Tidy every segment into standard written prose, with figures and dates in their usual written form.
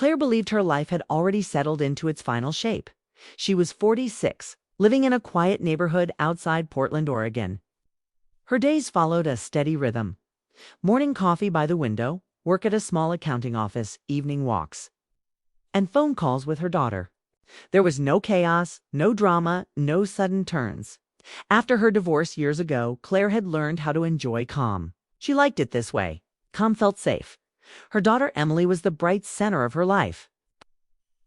Claire believed her life had already settled into its final shape. She was 46, living in a quiet neighborhood outside Portland, Oregon. Her days followed a steady rhythm. Morning coffee by the window, work at a small accounting office, evening walks, and phone calls with her daughter. There was no chaos, no drama, no sudden turns. After her divorce years ago, Claire had learned how to enjoy calm. She liked it this way. Calm felt safe. Her daughter Emily was the bright center of her life.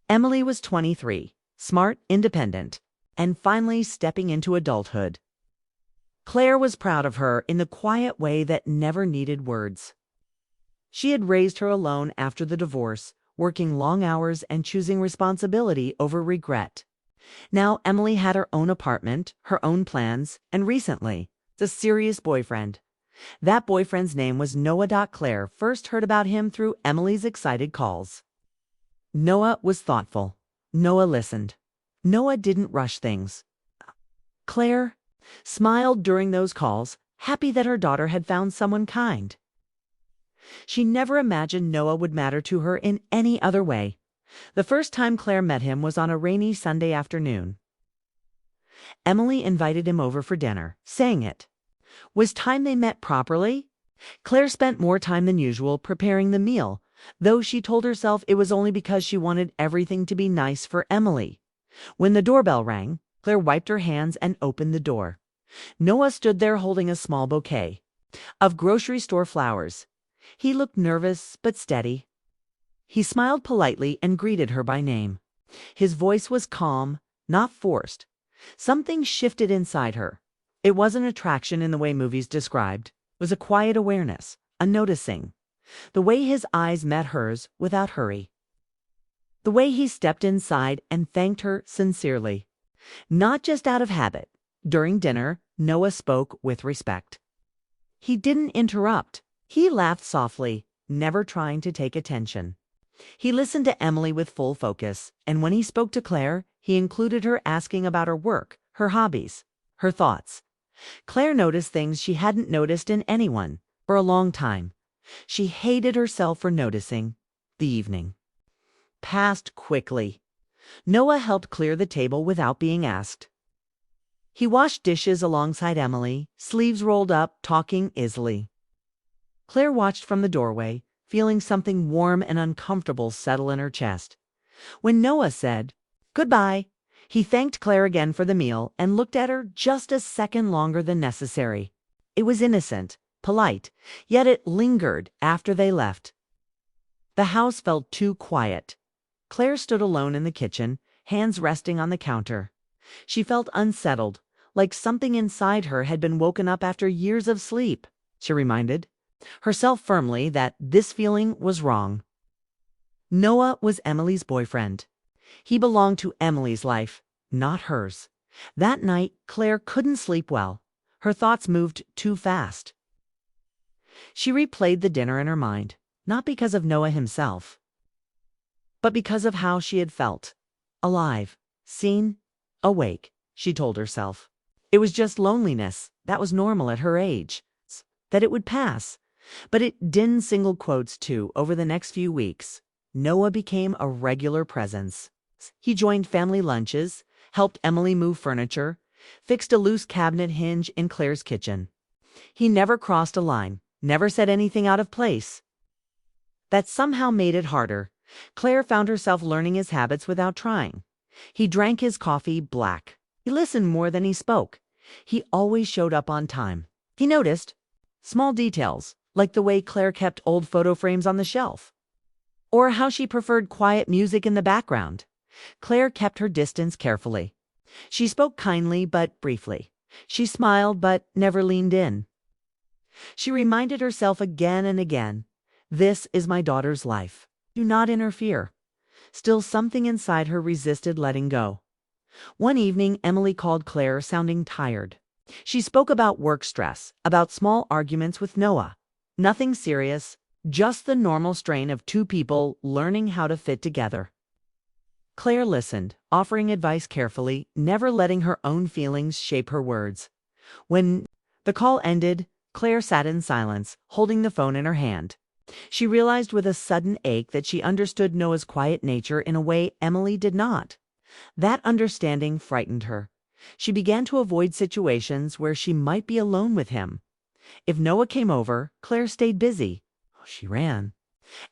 Emily was 23, smart, independent, and finally stepping into adulthood. Claire was proud of her in the quiet way that never needed words. She had raised her alone after the divorce, working long hours and choosing responsibility over regret. Now Emily had her own apartment, her own plans, and recently, the serious boyfriend. That boyfriend's name was Noah. Claire first heard about him through Emily's excited calls. Noah was thoughtful. Noah listened. Noah didn't rush things. Claire smiled during those calls, happy that her daughter had found someone kind. She never imagined Noah would matter to her in any other way. The first time Claire met him was on a rainy Sunday afternoon. Emily invited him over for dinner, saying it was time they met properly. Claire spent more time than usual preparing the meal, though she told herself it was only because she wanted everything to be nice for Emily. When the doorbell rang, Claire wiped her hands and opened the door. Noah stood there holding a small bouquet of grocery store flowers. He looked nervous but steady. He smiled politely and greeted her by name. His voice was calm, not forced. Something shifted inside her. It wasn't attraction in the way movies described. It was a quiet awareness, a noticing. The way his eyes met hers without hurry. The way he stepped inside and thanked her sincerely. Not just out of habit. During dinner, Noah spoke with respect. He didn't interrupt. He laughed softly, never trying to take attention. He listened to Emily with full focus, and when he spoke to Claire, he included her, asking about her work, her hobbies, her thoughts. Claire noticed things she hadn't noticed in anyone for a long time. She hated herself for noticing. The evening passed quickly. Noah helped clear the table without being asked. He washed dishes alongside Emily, sleeves rolled up, talking easily. Claire watched from the doorway, feeling something warm and uncomfortable settle in her chest. When Noah said goodbye, he thanked Claire again for the meal and looked at her just a second longer than necessary. It was innocent, polite, yet it lingered after they left. The house felt too quiet. Claire stood alone in the kitchen, hands resting on the counter. She felt unsettled, like something inside her had been woken up after years of sleep. She reminded herself firmly that this feeling was wrong. Noah was Emily's boyfriend. He belonged to Emily's life, not hers. That night, Claire couldn't sleep well. Her thoughts moved too fast. She replayed the dinner in her mind, not because of Noah himself, but because of how she had felt. Alive, seen, awake, she told herself. It was just loneliness. That was normal at her age. That it would pass. But it didn't. Single quotes too. Over the next few weeks, Noah became a regular presence. He joined family lunches, helped Emily move furniture, fixed a loose cabinet hinge in Claire's kitchen. He never crossed a line, never said anything out of place. That somehow made it harder. Claire found herself learning his habits without trying. He drank his coffee black. He listened more than he spoke. He always showed up on time. He noticed small details, like the way Claire kept old photo frames on the shelf, or how she preferred quiet music in the background. Claire kept her distance carefully. She spoke kindly but briefly. She smiled but never leaned in. She reminded herself again and again, this is my daughter's life. Do not interfere. Still, something inside her resisted letting go. One evening, Emily called Claire, sounding tired. She spoke about work stress, about small arguments with Noah. Nothing serious, just the normal strain of two people learning how to fit together. Claire listened, offering advice carefully, never letting her own feelings shape her words. When the call ended, Claire sat in silence, holding the phone in her hand. She realized with a sudden ache that she understood Noah's quiet nature in a way Emily did not. That understanding frightened her. She began to avoid situations where she might be alone with him. If Noah came over, Claire stayed busy. She ran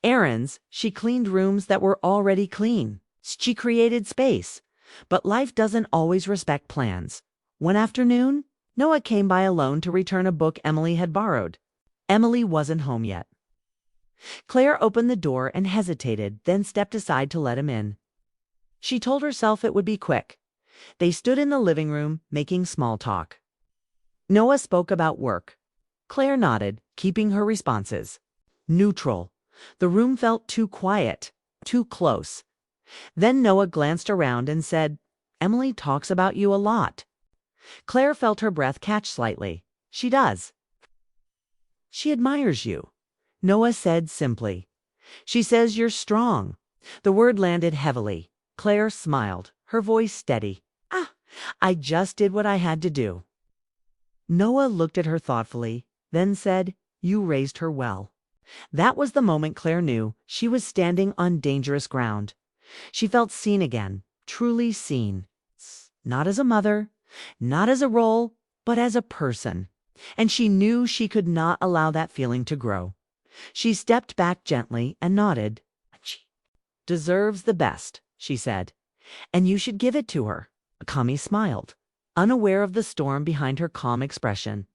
errands, she cleaned rooms that were already clean. She created space. But life doesn't always respect plans. One afternoon, Noah came by alone to return a book Emily had borrowed. Emily wasn't home yet. Claire opened the door and hesitated, then stepped aside to let him in. She told herself it would be quick. They stood in the living room, making small talk. Noah spoke about work. Claire nodded, keeping her responses neutral. The room felt too quiet, too close. Then Noah glanced around and said, "Emily talks about you a lot." Claire felt her breath catch slightly. "She does." "She admires you," Noah said simply. "She says you're strong." The word landed heavily. Claire smiled, her voice steady. I just did what I had to do." Noah looked at her thoughtfully, then said, "You raised her well." That was the moment Claire knew she was standing on dangerous ground. She felt seen again, truly seen. Not as a mother, not as a role, but as a person. And she knew she could not allow that feeling to grow. She stepped back gently and nodded. "She deserves the best," she said, "and you should give it to her." Kami smiled, unaware of the storm behind her calm expression.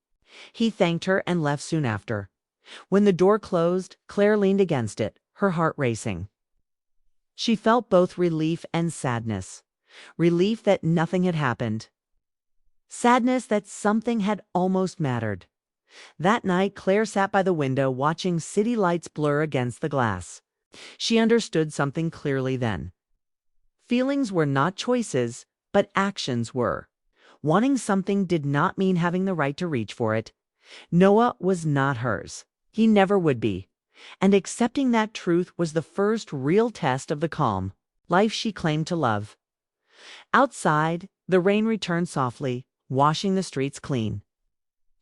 He thanked her and left soon after. When the door closed, Claire leaned against it, her heart racing. She felt both relief and sadness. Relief that nothing had happened. Sadness that something had almost mattered. That night, Claire sat by the window watching city lights blur against the glass. She understood something clearly then. Feelings were not choices, but actions were. Wanting something did not mean having the right to reach for it. Noah was not hers. He never would be. And accepting that truth was the first real test of the calm life she claimed to love. Outside, the rain returned softly, washing the streets clean.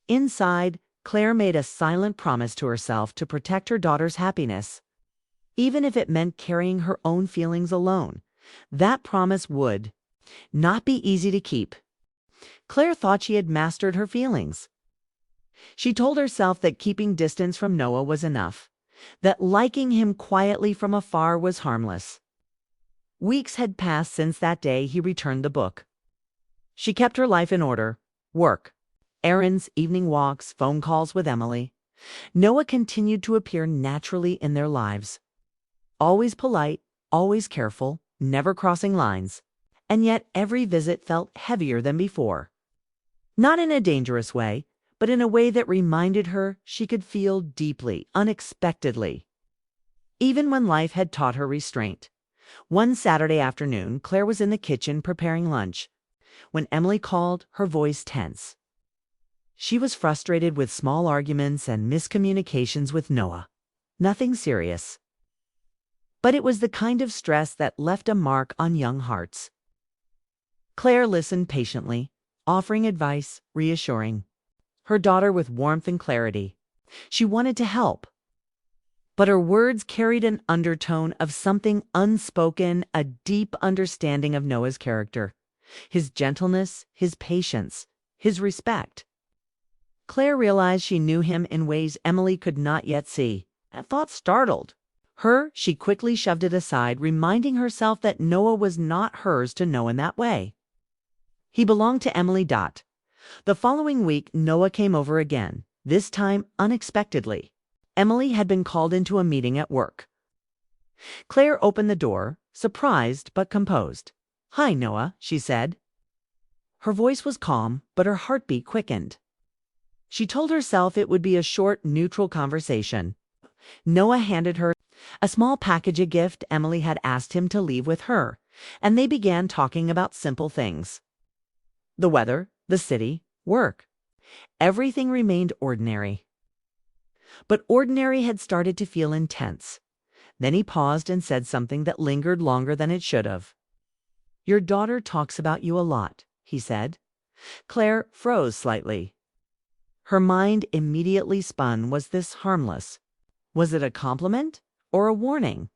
Inside, Claire made a silent promise to herself to protect her daughter's happiness. Even if it meant carrying her own feelings alone, that promise would not be easy to keep. Claire thought she had mastered her feelings. She told herself that keeping distance from Noah was enough, that liking him quietly from afar was harmless. Weeks had passed since that day he returned the book. She kept her life in order: work, errands, evening walks, phone calls with Emily. Noah continued to appear naturally in their lives. Always polite, always careful, never crossing lines. And yet every visit felt heavier than before. Not in a dangerous way, but in a way that reminded her she could feel deeply, unexpectedly. Even when life had taught her restraint. One Saturday afternoon, Claire was in the kitchen preparing lunch. When Emily called, her voice tense. She was frustrated with small arguments and miscommunications with Noah. Nothing serious. But it was the kind of stress that left a mark on young hearts. Claire listened patiently, offering advice, reassuring her daughter with warmth and clarity. She wanted to help. But her words carried an undertone of something unspoken, a deep understanding of Noah's character, his gentleness, his patience, his respect. Claire realized she knew him in ways Emily could not yet see. That thought startled her. She quickly shoved it aside, reminding herself that Noah was not hers to know in that way. He belonged to Emily. The following week, Noah came over again, this time unexpectedly. Emily had been called into a meeting at work. Claire opened the door, surprised but composed. "Hi, Noah," she said. Her voice was calm, but her heartbeat quickened. She told herself it would be a short, neutral conversation. Noah handed her a small package, a gift Emily had asked him to leave with her, and they began talking about simple things. The weather, the city, work. Everything remained ordinary. But ordinary had started to feel intense. Then he paused and said something that lingered longer than it should have. "Your daughter talks about you a lot," he said. Claire froze slightly. Her mind immediately spun, was this harmless? Was it a compliment or a warning?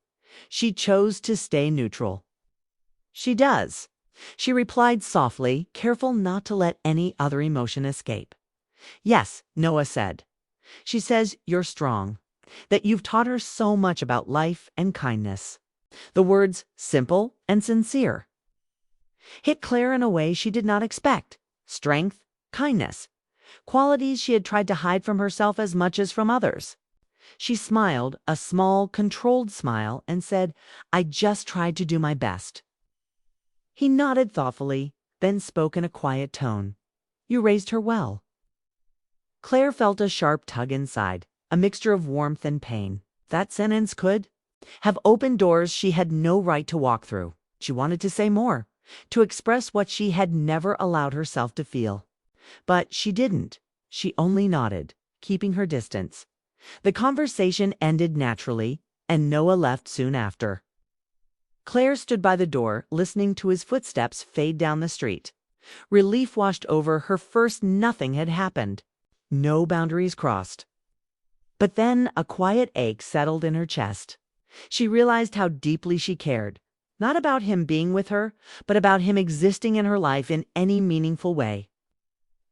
She chose to stay neutral. She does. She replied softly, careful not to let any other emotion escape. Yes, Noah said. She says you're strong, that you've taught her so much about life and kindness. The words simple and sincere hit Claire in a way she did not expect. Strength, kindness, qualities she had tried to hide from herself as much as from others. She smiled, a small, controlled smile, and said, I just tried to do my best. He nodded thoughtfully, then spoke in a quiet tone. You raised her well. Claire felt a sharp tug inside, a mixture of warmth and pain. That sentence could have opened doors she had no right to walk through. She wanted to say more, to express what she had never allowed herself to feel. But she didn't. She only nodded, keeping her distance. The conversation ended naturally, and Noah left soon after. Claire stood by the door, listening to his footsteps fade down the street. Relief washed over her. First, nothing had happened. No boundaries crossed. But then a quiet ache settled in her chest. She realized how deeply she cared, not about him being with her, but about him existing in her life in any meaningful way.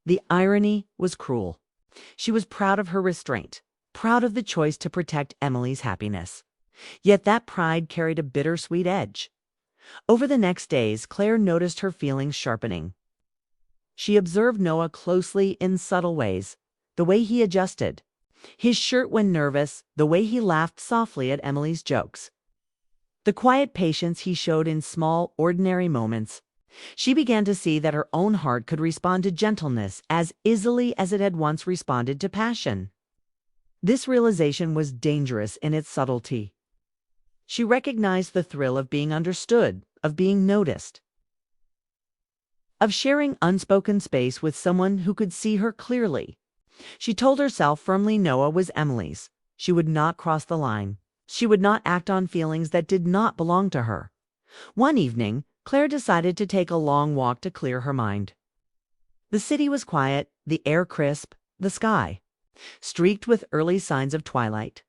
The irony was cruel. She was proud of her restraint, proud of the choice to protect Emily's happiness. Yet that pride carried a bittersweet edge. Over the next days, Claire noticed her feelings sharpening. She observed Noah closely in subtle ways, the way he adjusted his shirt when nervous, the way he laughed softly at Emily's jokes, the quiet patience he showed in small, ordinary moments. She began to see that her own heart could respond to gentleness as easily as it had once responded to passion. This realization was dangerous in its subtlety. She recognized the thrill of being understood, of being noticed, of sharing unspoken space with someone who could see her clearly. She told herself firmly Noah was Emily's. She would not cross the line. She would not act on feelings that did not belong to her. One evening, Claire decided to take a long walk to clear her mind. The city was quiet, the air crisp, the sky streaked with early signs of twilight.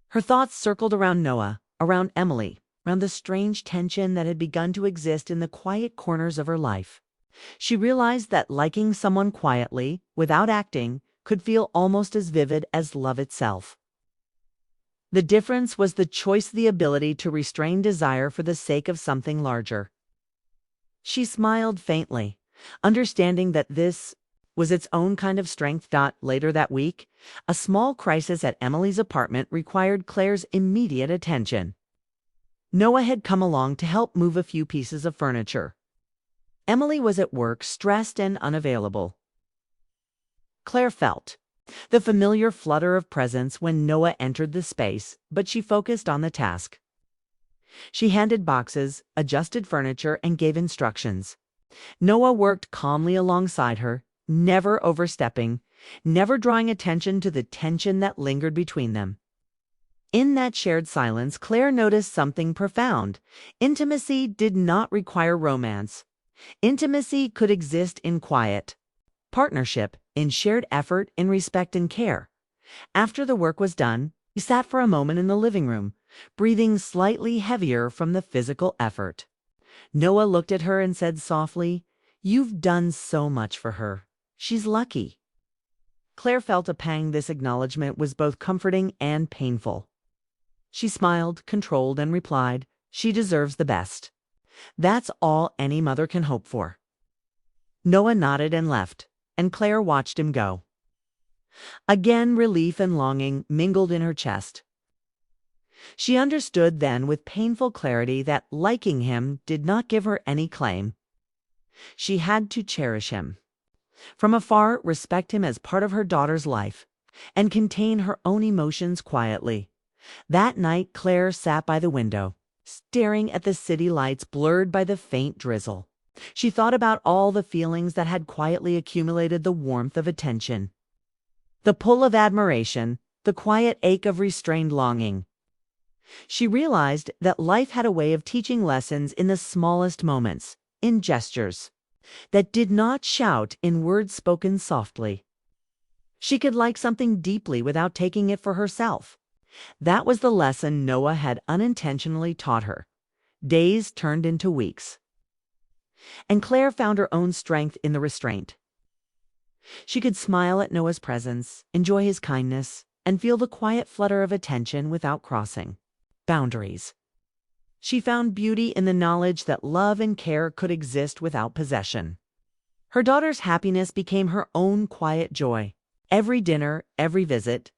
Her thoughts circled around Noah, around Emily, around the strange tension that had begun to exist in the quiet corners of her life. She realized that liking someone quietly, without acting, could feel almost as vivid as love itself. The difference was the choice, the ability to restrain desire for the sake of something larger. She smiled faintly, understanding that this was its own kind of strength. Later that week, a small crisis at Emily's apartment required Claire's immediate attention. Noah had come along to help move a few pieces of furniture. Emily was at work, stressed and unavailable. Claire felt the familiar flutter of presence when Noah entered the space, but she focused on the task. She handed boxes, adjusted furniture, and gave instructions. Noah worked calmly alongside her, never overstepping, never drawing attention to the tension that lingered between them. In that shared silence, Claire noticed something profound. Intimacy did not require romance. Intimacy could exist in quiet partnership, in shared effort, in respect and care. After the work was done, he sat for a moment in the living room, breathing slightly heavier from the physical effort. Noah looked at her and said softly, "You've done so much for her. She's lucky." Claire felt a pang. This acknowledgement was both comforting and painful. She smiled, controlled, and replied, "She deserves the best. That's all any mother can hope for." Noah nodded and left, and Claire watched him go. Again, relief and longing mingled in her chest. She understood then with painful clarity that liking him did not give her any claim. She had to cherish him. From afar, respect him as part of her daughter's life, and contain her own emotions quietly. That night, Claire sat by the window, staring at the city lights blurred by the faint drizzle. She thought about all the feelings that had quietly accumulated, the warmth of attention, the pull of admiration, the quiet ache of restrained longing. She realized that life had a way of teaching lessons in the smallest moments, in gestures that did not shout, in words spoken softly. She could like something deeply without taking it for herself. That was the lesson Noah had unintentionally taught her. Days turned into weeks. And Claire found her own strength in the restraint. She could smile at Noah's presence, enjoy his kindness, and feel the quiet flutter of attention without crossing boundaries. She found beauty in the knowledge that love and care could exist without possession. Her daughter's happiness became her own quiet joy. Every dinner, every visit,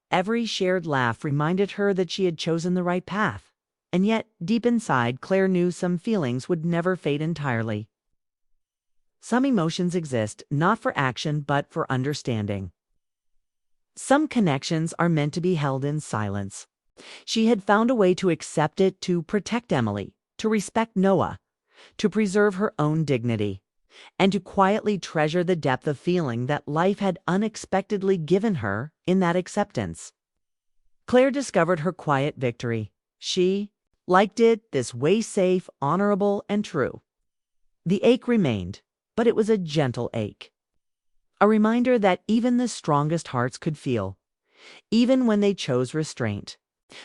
every shared laugh reminded her that she had chosen the right path. And yet, deep inside, Claire knew some feelings would never fade entirely. Some emotions exist not for action but for understanding. Some connections are meant to be held in silence. She had found a way to accept it, to protect Emily, to respect Noah, to preserve her own dignity, and to quietly treasure the depth of feeling that life had unexpectedly given her in that acceptance. Claire discovered her quiet victory. She liked it this way, safe, honorable, and true. The ache remained, but it was a gentle ache. A reminder that even the strongest hearts could feel, even when they chose restraint.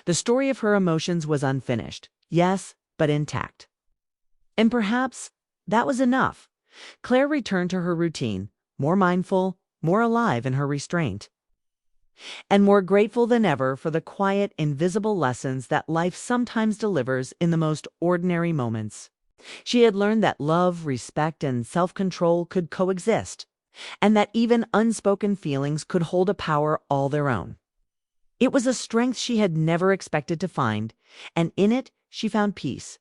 The story of her emotions was unfinished, yes, but intact. And perhaps that was enough. Claire returned to her routine, more mindful, more alive in her restraint, and more grateful than ever for the quiet, invisible lessons that life sometimes delivers in the most ordinary moments. She had learned that love, respect, and self-control could coexist, and that even unspoken feelings could hold a power all their own. It was a strength she had never expected to find, and in it she found peace.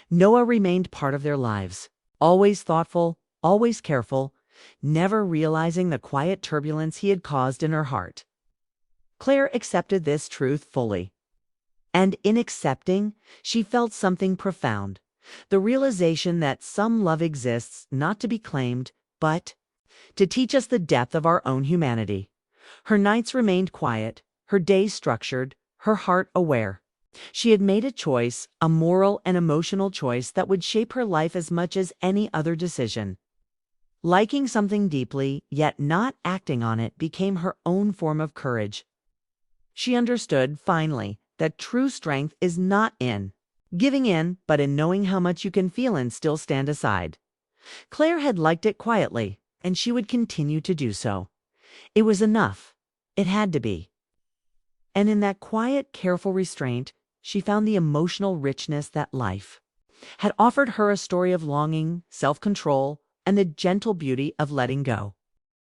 Noah remained part of their lives, always thoughtful, always careful, never realizing the quiet turbulence he had caused in her heart. Claire accepted this truth fully. And in accepting, she felt something profound, the realization that some love exists not to be claimed, but to teach us the depth of our own humanity. Her nights remained quiet, her days structured, her heart aware. She had made a choice, a moral and emotional choice that would shape her life as much as any other decision. Liking something deeply, yet not acting on it, became her own form of courage. She understood, finally, that true strength is not in giving in, but in knowing how much you can feel and still stand aside. Claire had liked it quietly, and she would continue to do so. It was enough. It had to be. And in that quiet, careful restraint, she found the emotional richness that life had offered her, a story of longing, self-control, and the gentle beauty of letting go.